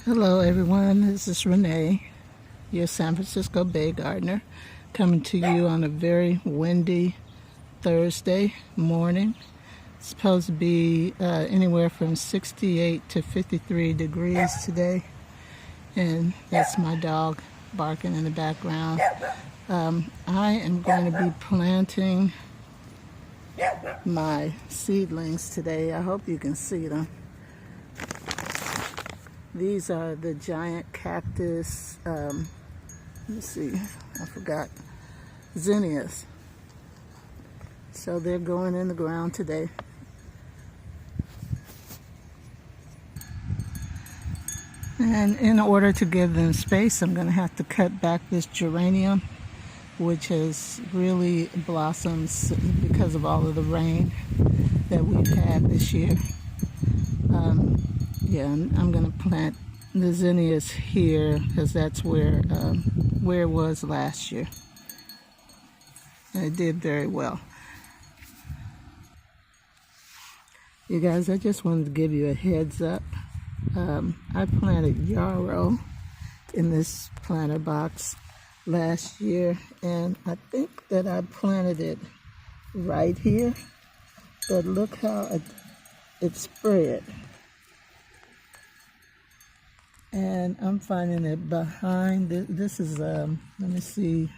Hello everyone, this is Renee, your San Francisco Bay gardener, coming to you on a very windy Thursday morning. It's supposed to be anywhere from 68 to 53 degrees today, and that's my dog barking in the background. I am going to be planting my seedlings today. I hope you can see them. These are the giant cactus, let me see, I forgot, zinnias. So they're going in the ground today. And in order to give them space, I'm going to have to cut back this geranium, which has really blossomed because of all of the rain that we've had this year. Yeah, I'm going to plant the zinnias here because that's where it was last year. And it did very well. You guys, I just wanted to give you a heads up. I planted yarrow in this planter box last year, and I think that I planted it right here, but look how it spread. And I'm finding it behind, this is, let me see,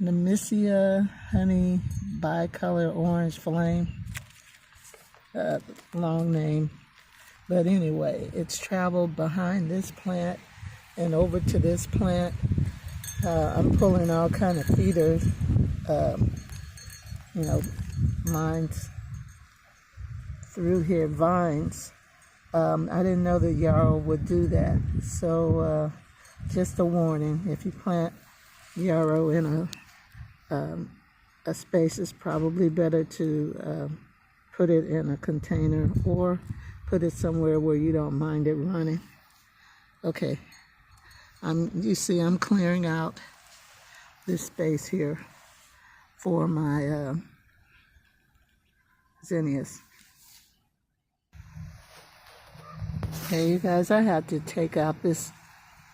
Nemesia honey bicolor orange flame, long name. But anyway, it's traveled behind this plant and over to this plant. I'm pulling all kind of feeders, lines through here, vines. I didn't know that yarrow would do that. So just a warning, if you plant yarrow in a space, it's probably better to put it in a container or put it somewhere where you don't mind it running. Okay, you see I'm clearing out this space here for my zinnias. Okay, you guys, I had to take out this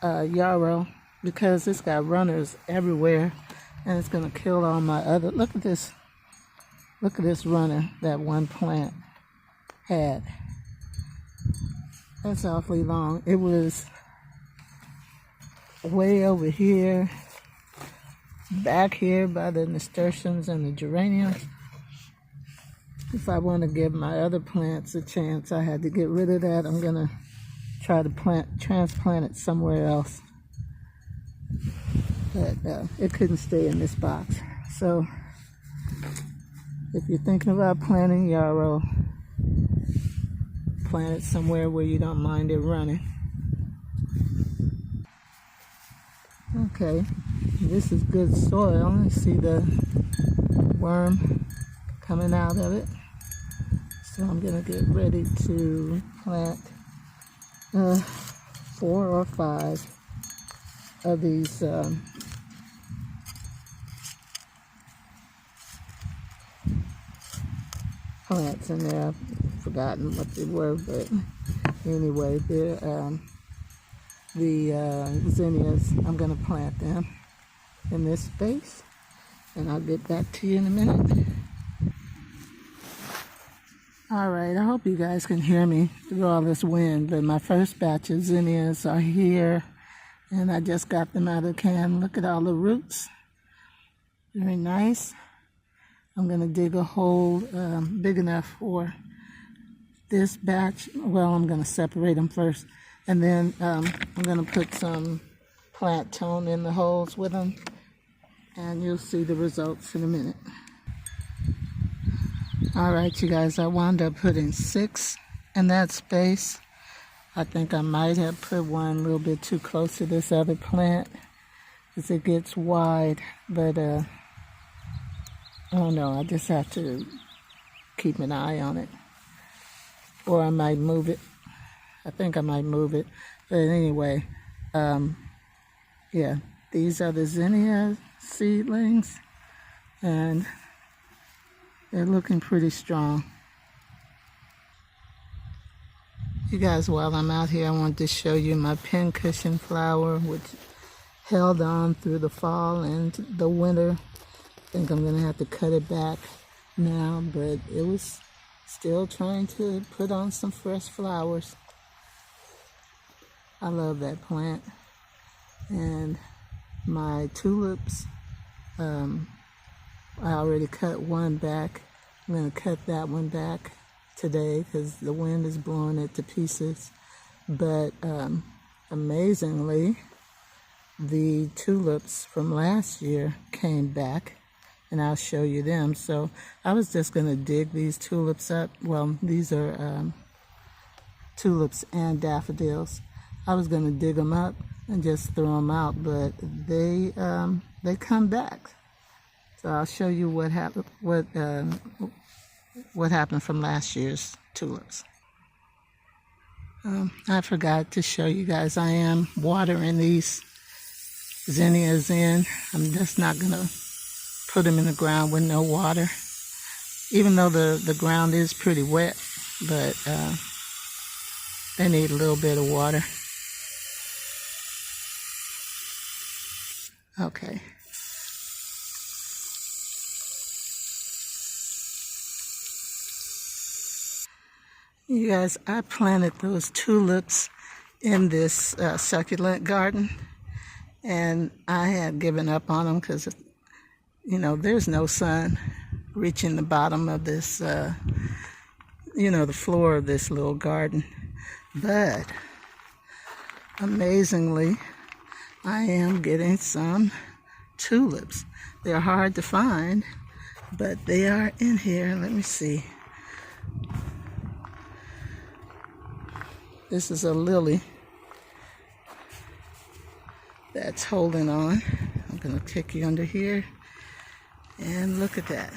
yarrow because it's got runners everywhere and it's gonna kill all my other, look at this runner that one plant had. That's awfully long. It was way over here, back here by the nasturtiums and the geraniums. If I want to give my other plants a chance, I had to get rid of that. I'm gonna try to transplant it somewhere else. But it couldn't stay in this box. So if you're thinking about planting yarrow, plant it somewhere where you don't mind it running. Okay, this is good soil. You see the worm coming out of it. So I'm gonna get ready to plant 4 or 5 of these plants in there. I've forgotten what they were, but anyway, they're the zinnias. I'm gonna plant them in this space, and I'll get back to you in a minute. All right, I hope you guys can hear me through all this wind, but my first batch of zinnias are here, and I just got them out of the can. Look at all the roots. Very nice. I'm going to dig a hole big enough for this batch. Well, I'm going to separate them first, and then I'm going to put some plant tone in the holes with them, and you'll see the results in a minute. All right, you guys, I wound up putting 6 in that space. I think I might have put one a little bit too close to this other plant because it gets wide, but I don't know, I just have to keep an eye on it. Or I might move it. I think I might move it. But anyway, yeah, these are the zinnia seedlings, and they're looking pretty strong. You guys, while I'm out here, I wanted to show you my pincushion flower, which held on through the fall and the winter. I think I'm gonna have to cut it back now, but it was still trying to put on some fresh flowers. I love that plant. And my tulips, I already cut one back. I'm gonna cut that one back today because the wind is blowing it to pieces. But amazingly, the tulips from last year came back, and I'll show you them. So I was just gonna dig these tulips up. Well, these are tulips and daffodils. I was gonna dig them up and just throw them out, but they come back. So I'll show you what happened. What happened from last year's tulips. I forgot to show you guys, I am watering these zinnias in. I'm just not gonna put them in the ground with no water, even though the ground is pretty wet, but they need a little bit of water. Okay. You guys, I planted those tulips in this succulent garden, and I had given up on them because, you know, there's no sun reaching the bottom of this, you know, the floor of this little garden. But amazingly, I am getting some tulips. They're hard to find, but they are in here. Let me see. This is a lily that's holding on. I'm going to take you under here and look at that.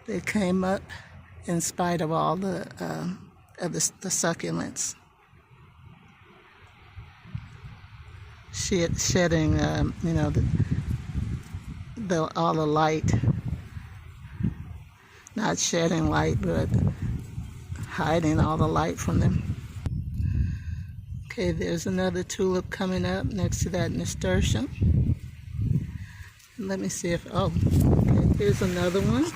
They came up in spite of all the succulents. Shedding, you know, all the light. Not shedding light, but hiding all the light from them. Okay, there's another tulip coming up next to that nasturtium. Let me see if, oh, okay, here's another one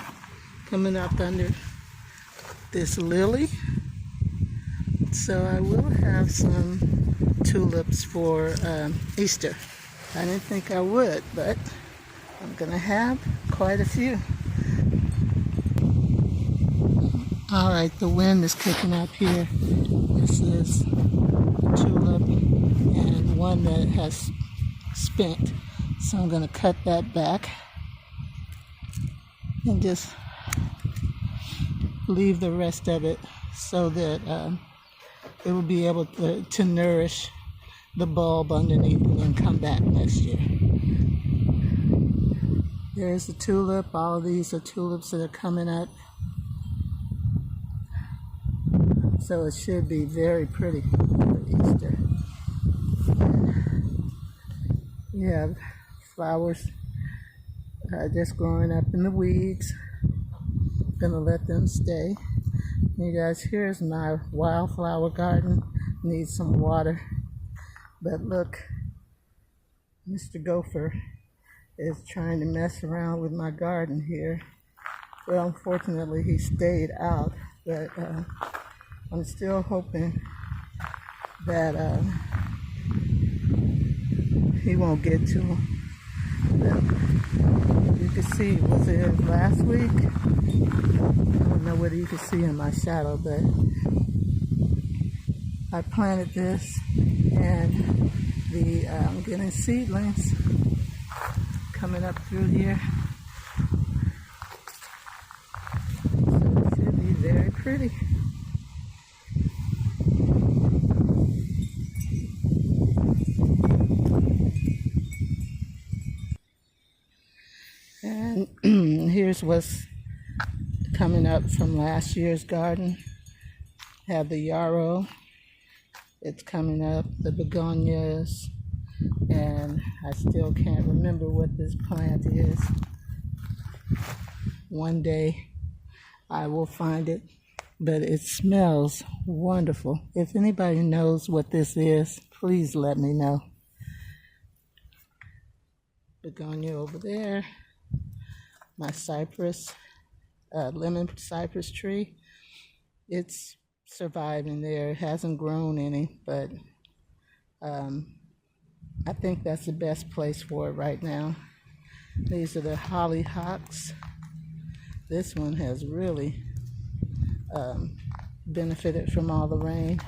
coming up under this lily. So I will have some tulips for Easter. I didn't think I would, but I'm gonna have quite a few. All right, the wind is kicking up here. This is a tulip and one that has spent. So I'm gonna cut that back and just leave the rest of it so that it will be able to nourish the bulb underneath and then come back next year. There's the tulip. All of these are tulips that are coming up. So it should be very pretty for Easter. You have flowers just growing up in the weeds. Gonna let them stay. You guys, here's my wildflower garden. Needs some water. But look, Mr. Gopher is trying to mess around with my garden here. Well, unfortunately, he stayed out, but I'm still hoping that he won't get to him. But you can see, was it last week? I don't know whether you can see in my shadow, but I planted this, and I'm getting seedlings coming up through here. So it should be very pretty. And here's what's coming up from last year's garden. Have the yarrow. It's coming up, the begonias, and I still can't remember what this plant is. One day I will find it but it smells wonderful. If anybody knows what this is, please let me know. Begonia over there, my cypress, lemon cypress tree. It's surviving there. It hasn't grown any, but I think that's the best place for it right now. These are the hollyhocks. This one has really benefited from all the rain.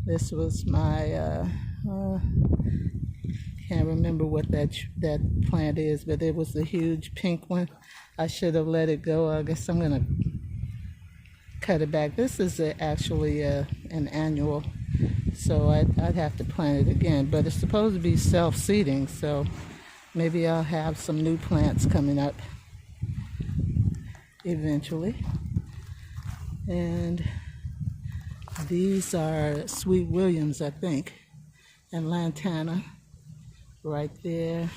This was my can't remember what that plant is, but it was the huge pink one. I should have let it go. I guess I'm gonna cut it back. This is actually an annual, so I'd have to plant it again, but it's supposed to be self-seeding, so maybe I'll have some new plants coming up eventually. And these are Sweet Williams, I think, and Lantana right there.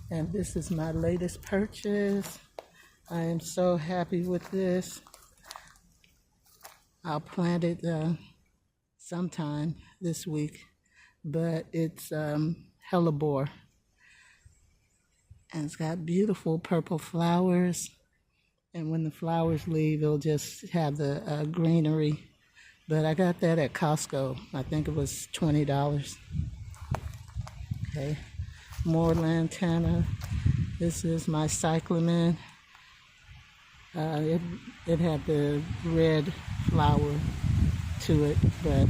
And this is my latest purchase. I am so happy with this. I'll plant it sometime this week, but it's hellebore, and it's got beautiful purple flowers, and when the flowers leave, it'll just have the greenery. But I got that at Costco. I think it was $20. Okay, more lantana. This is my cyclamen. It had the red flower to it, but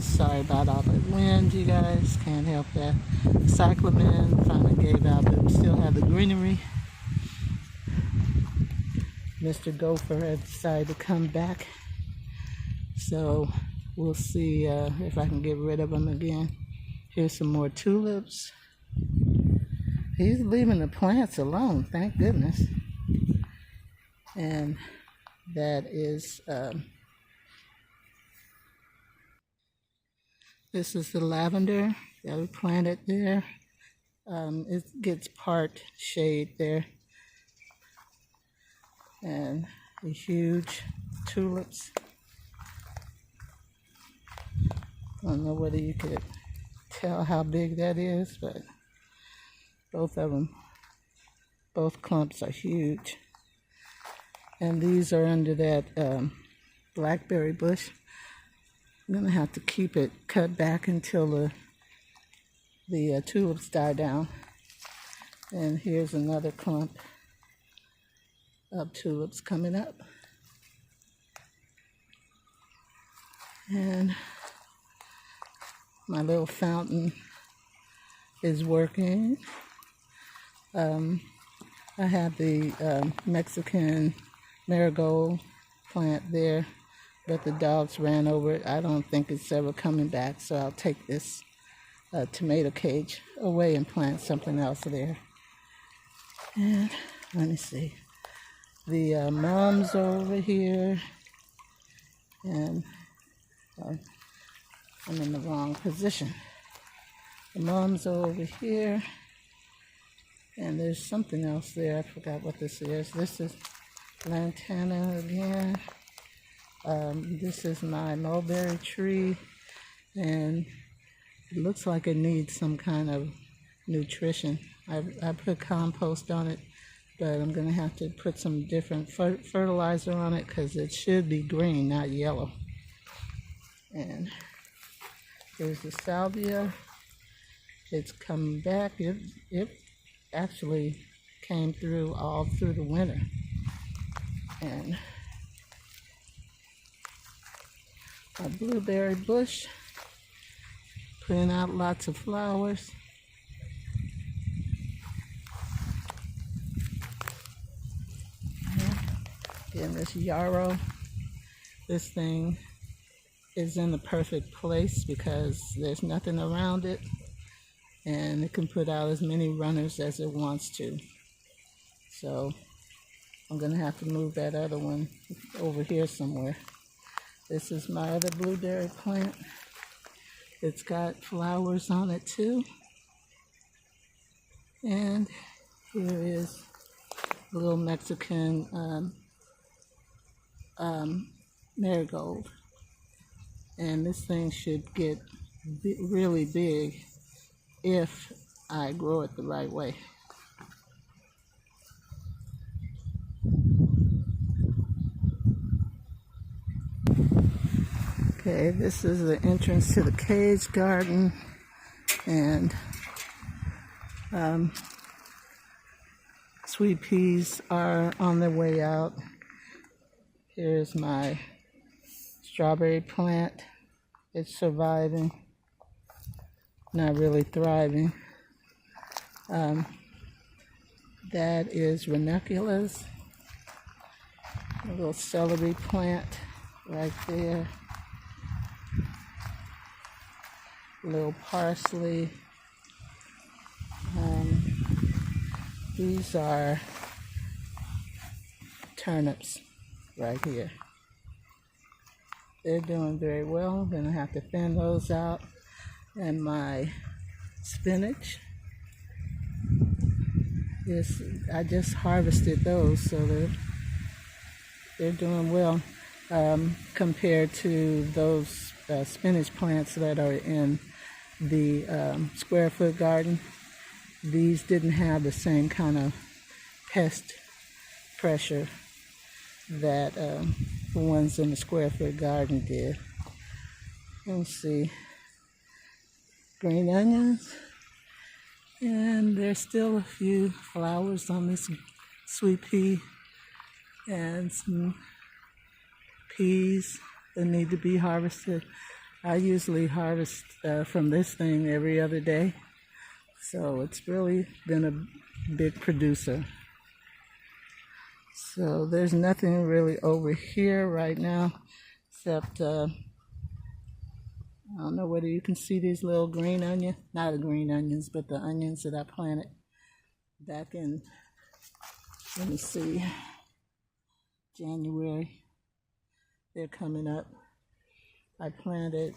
sorry about all the wind, you guys. Can't help that. Cyclamen finally gave out, but we still have the greenery. Mr. Gopher had decided to come back, so we'll see if I can get rid of him again. Here's some more tulips. He's leaving the plants alone, thank goodness. And that is, this is the lavender that we planted there. It gets part shade there. And the huge tulips. I don't know whether you could tell how big that is, but both of them, both clumps are huge. And these are under that blackberry bush. I'm gonna have to keep it cut back until the tulips die down. And here's another clump of tulips coming up. And my little fountain is working. I have the Mexican marigold plant there, but the dogs ran over it. I don't think it's ever coming back, so I'll take this tomato cage away and plant something else there. And let me see. The mums are over here, and I'm in the wrong position. The mums are over here, and there's something else there. I forgot what this is. This is lantana again. This is my mulberry tree, and it looks like it needs some kind of nutrition. I put compost on it, but I'm going to have to put some different fertilizer on it because it should be green, not yellow. And here's the salvia. It's coming back. It actually came through all through the winter. And a blueberry bush, putting out lots of flowers. And this yarrow, this thing is in the perfect place because there's nothing around it, and it can put out as many runners as it wants to. So I'm gonna have to move that other one over here somewhere. This is my other blueberry plant. It's got flowers on it too. And here is a little Mexican marigold. And this thing should get really big if I grow it the right way. Okay, this is the entrance to the cage garden, and sweet peas are on their way out. Here's my strawberry plant. It's surviving, not really thriving. That is ranunculus, a little celery plant right there, a little parsley. These are turnips right here. They're doing very well. I'm gonna have to thin those out. And my spinach, yes, I just harvested those, so they're doing well compared to those spinach plants that are in the square foot garden. These didn't have the same kind of pest pressure that the ones in the square foot garden did. Let's see, green onions, and there's still a few flowers on this sweet pea, and some peas that need to be harvested. I usually harvest from this thing every other day, so it's really been a big producer. So there's nothing really over here right now, except I don't know whether you can see these little green onions, not the green onions, but the onions that I planted back in, let me see, January. They're coming up. I planted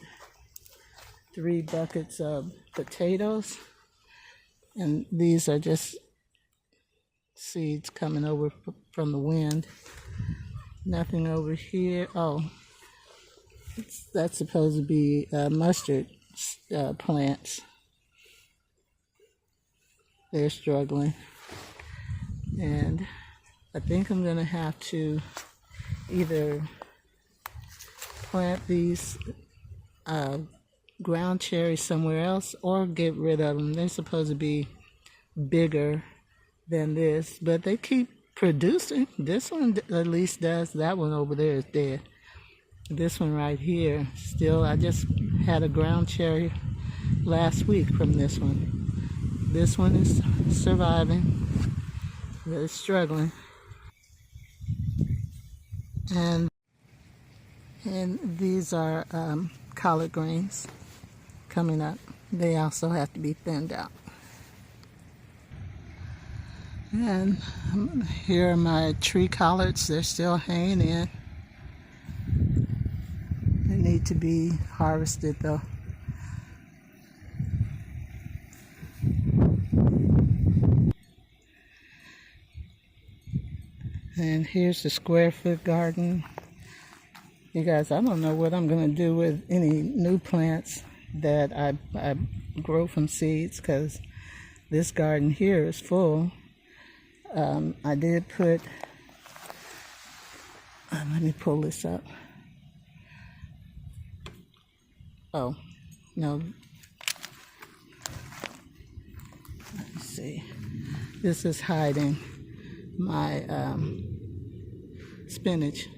3 buckets of potatoes, and these are just seeds coming over from the wind. Nothing over here. Oh, that's supposed to be mustard plants. They're struggling, and I think I'm gonna have to either plant these ground cherries somewhere else or get rid of them. They're supposed to be bigger than this, but they keep producing. This one at least does. That one over there is dead. This one right here still, I just had a ground cherry last week from this one. This one is surviving, but it's struggling. And these are collard greens coming up. They also have to be thinned out. And here are my tree collards. They're still hanging in. They need to be harvested though. And here's the square foot garden. You guys, I don't know what I'm going to do with any new plants that I grow from seeds, because this garden here is full. I did put, let me pull this up. Oh, no. Let me see. This is hiding my spinach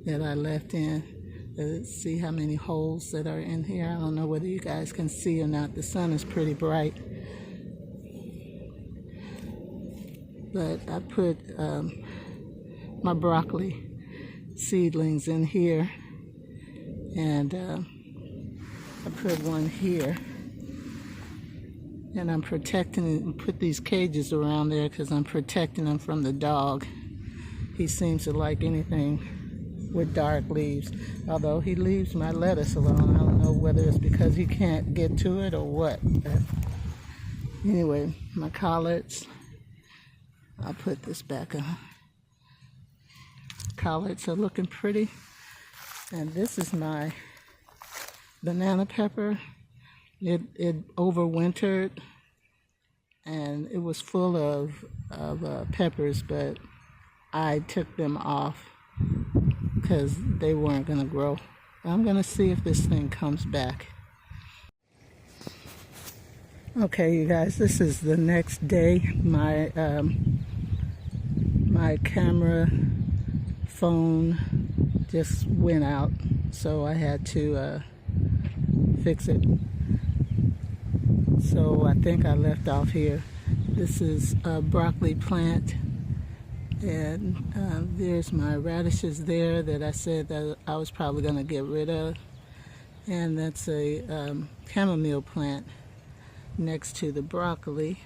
that I left in. Let's see how many holes that are in here. I don't know whether you guys can see or not. The sun is pretty bright. But I put my broccoli seedlings in here, and I put one here, and I'm protecting it and put these cages around there because I'm protecting them from the dog. He seems to like anything with dark leaves, although he leaves my lettuce alone. I don't know whether it's because he can't get to it or what. But anyway, my collards, I'll put this back on. collards are looking pretty. And this is my banana pepper. It overwintered, and it was full of peppers, but I took them off because they weren't going to grow. I'm going to see if this thing comes back. Okay, you guys, this is the next day. My camera phone just went out, so I had to fix it. So I think I left off here. This is a broccoli plant, and there's my radishes there that I said that I was probably going to get rid of. And that's a chamomile plant next to the broccoli.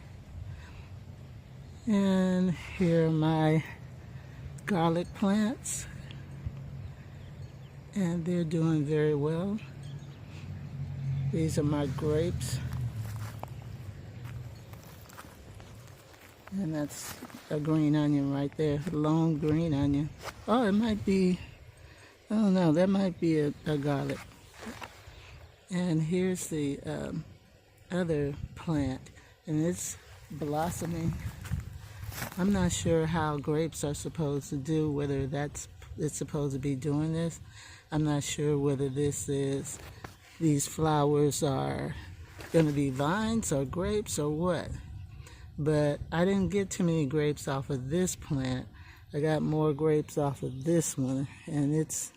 And here are my garlic plants, and they're doing very well. These are my grapes, and that's a green onion right there, long green onion. Oh, it might be, I don't know, that might be a garlic. And here's the other plant, and it's blossoming. I'm not sure how grapes are supposed to do, whether it's supposed to be doing this. I'm not sure whether these flowers are going to be vines or grapes or what. But I didn't get too many grapes off of this plant. I got more grapes off of this one, and it's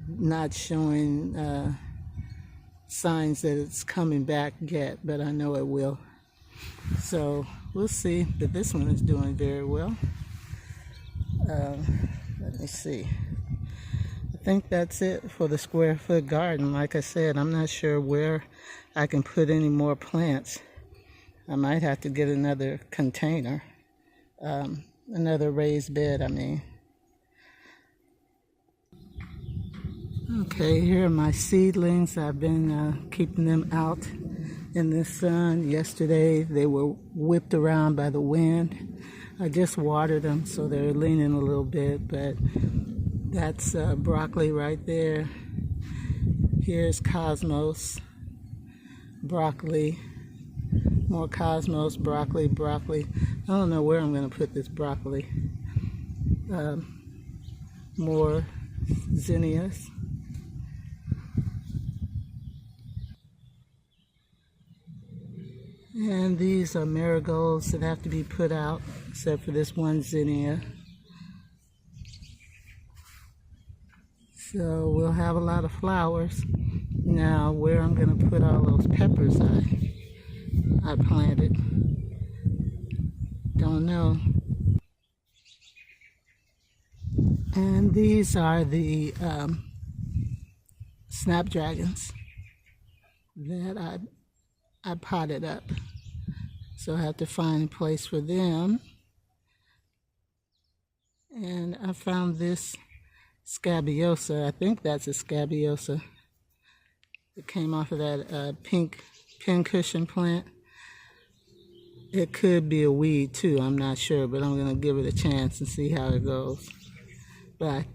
not showing signs that it's coming back yet, but I know it will. So we'll see. But this one is doing very well. Let me see. I think that's it for the square foot garden. Like I said, I'm not sure where I can put any more plants. I might have to get another container, another raised bed, I mean. Okay, here are my seedlings. I've been keeping them out in the sun. Yesterday they were whipped around by the wind. I just watered them, so they're leaning a little bit, but that's broccoli right there. Here's cosmos, broccoli, more cosmos, broccoli. I don't know where I'm going to put this broccoli. More zinnias. And these are marigolds that have to be put out, except for this one zinnia. So we'll have a lot of flowers. Now, where I'm going to put all those peppers I planted, don't know. And these are the snapdragons that I potted up. So I have to find a place for them. And I found this scabiosa. I think that's a scabiosa. It came off of that pink pincushion plant. It could be a weed too, I'm not sure, but I'm going to give it a chance and see how it goes. But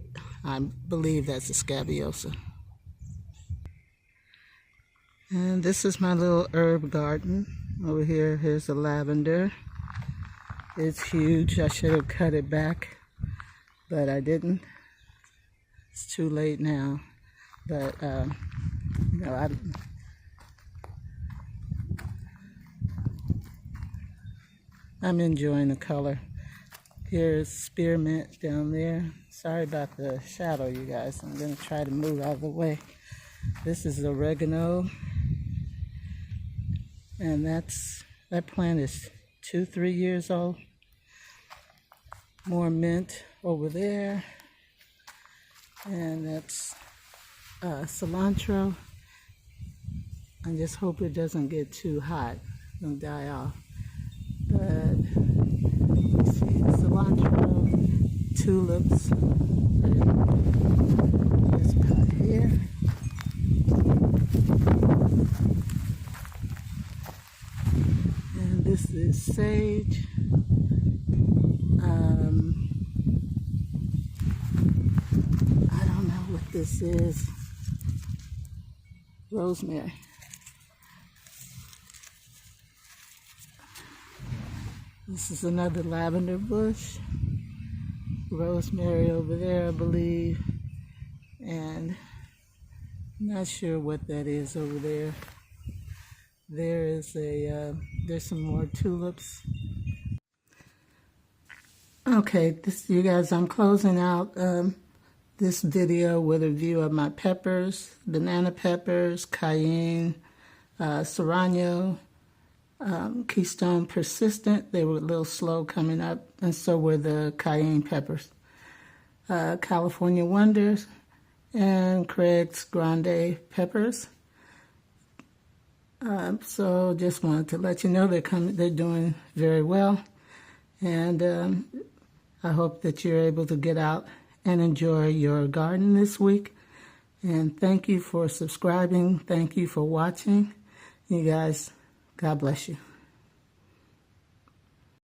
I believe that's a scabiosa. And this is my little herb garden. Over here, here's the lavender. It's huge. I should have cut it back, but I didn't. It's too late now. But, you know, I'm enjoying the color. Here's spearmint down there. Sorry about the shadow, you guys. I'm going to try to move out of the way. This is oregano. And that plant is 2-3 years old. More mint over there. And that's cilantro. I just hope it doesn't get too hot. It's going to die off. But let's see, cilantro, tulips. This pot here. And this is sage. This is rosemary. This is another lavender bush. Rosemary over there, I believe. And I'm not sure what that is over there. There's some more tulips. Okay, you guys, I'm closing out this video with a view of my peppers, banana peppers, cayenne, serrano, Keystone persistent. They were a little slow coming up, and so were the cayenne peppers. California Wonders and Craig's Grande peppers. So just wanted to let you know they're doing very well, and I hope that you're able to get out and enjoy your garden this week. And thank you for subscribing. Thank you for watching. You guys, God bless you.